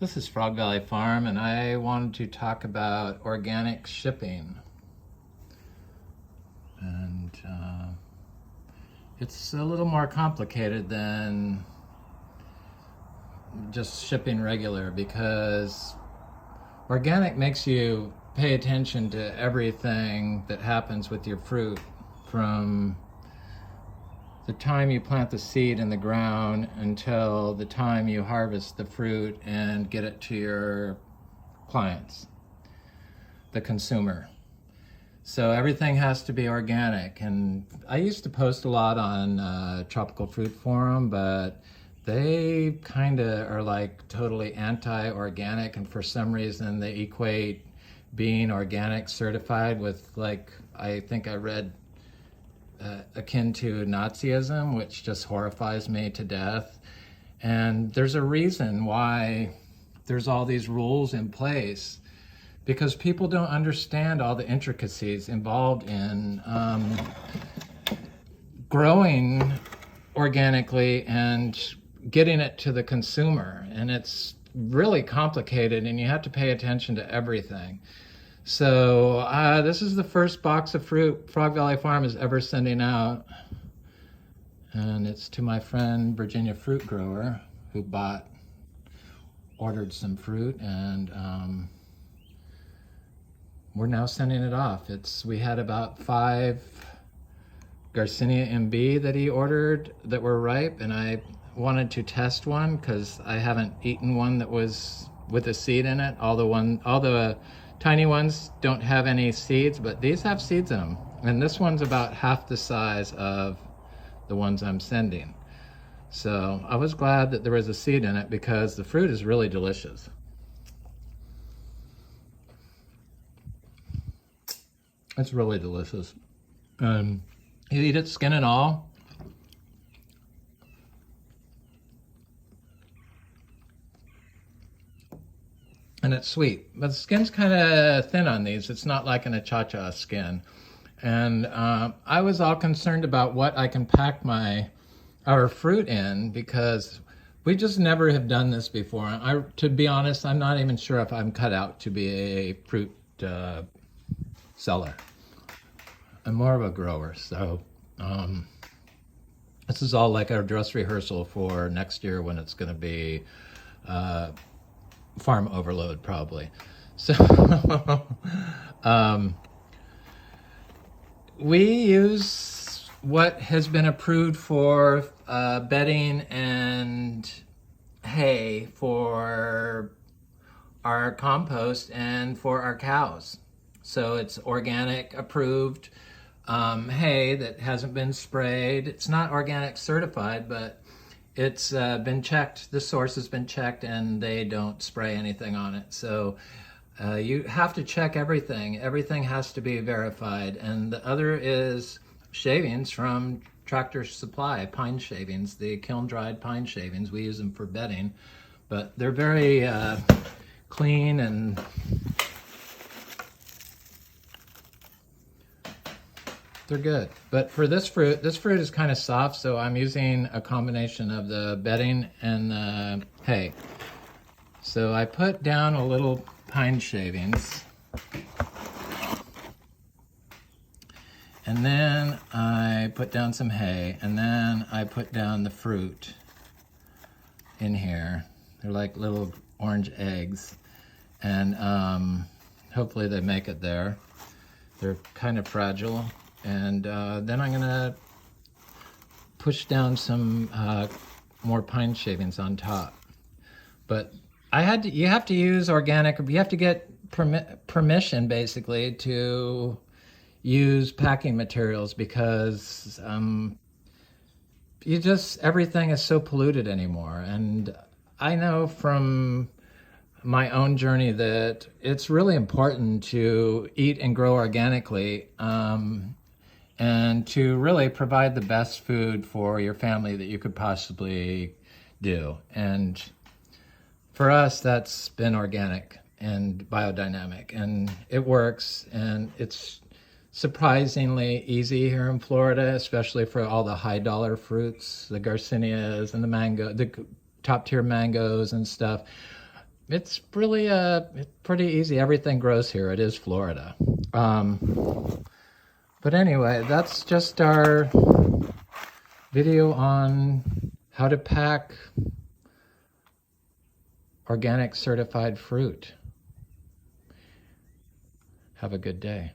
This is Frog Valley Farm, and I wanted to talk about organic shipping. And it's a little more complicated than just shipping regular, because organic makes you pay attention to everything that happens with your fruit, from the time you plant the seed in the ground until the time you harvest the fruit and get it to your clients, the consumer. So everything has to be organic. And I used to post a lot on Tropical Fruit Forum, but they kind of are like totally anti-organic, and for some reason they equate being organic certified with, like, I think I read akin to Nazism, which just horrifies me to death. And there's a reason why there's all these rules in place, because people don't understand all the intricacies involved in growing organically and getting it to the consumer. And it's really complicated, and you have to pay attention to everything. So this is the first box of fruit Frog Valley Farm is ever sending out. And it's to my friend Virginia Fruit Grower, who ordered some fruit, and we're now sending it off. We had about 5 Garcinia Imbe that he ordered that were ripe, and I wanted to test one because I haven't eaten one that was with a seed in it. All the tiny ones don't have any seeds, but these have seeds in them. And this one's about half the size of the ones I'm sending. So I was glad that there was a seed in it, because the fruit is really delicious. It's really delicious. You eat it skin and all. And it's sweet, but the skin's kind of thin on these. It's not like an achacha skin. And I was all concerned about what I can pack our fruit in, because we just never have done this before. To be honest, I'm not even sure if I'm cut out to be a fruit seller. I'm more of a grower. So this is all like our dress rehearsal for next year, when it's going to be farm overload probably. So we use what has been approved for bedding and hay for our compost and for our cows. So it's organic approved hay that hasn't been sprayed. It's not organic certified, but it's been checked. The source has been checked, and they don't spray anything on it. So you have to check everything. Everything has to be verified. And the other is shavings from Tractor Supply, pine shavings, the kiln-dried pine shavings. We use them for bedding, but they're very clean, and they're good. But for this fruit is kind of soft, so I'm using a combination of the bedding and the hay. So I put down a little pine shavings, and then I put down some hay, and then I put down the fruit in here. They're like little orange eggs, and hopefully they make it there. They're kind of fragile. And then I'm gonna push down some more pine shavings on top. But you have to use organic. You have to get permission, basically, to use packing materials, because everything is so polluted anymore. And I know from my own journey that it's really important to eat and grow organically, and to really provide the best food for your family that you could possibly do. And for us, that's been organic and biodynamic, and it works, and it's surprisingly easy here in Florida, especially for all the high dollar fruits, the Garcinias and the top tier mangoes and stuff. it's really pretty easy. Everything grows here. It is Florida. But anyway, that's just our video on how to pack organic certified fruit. Have a good day.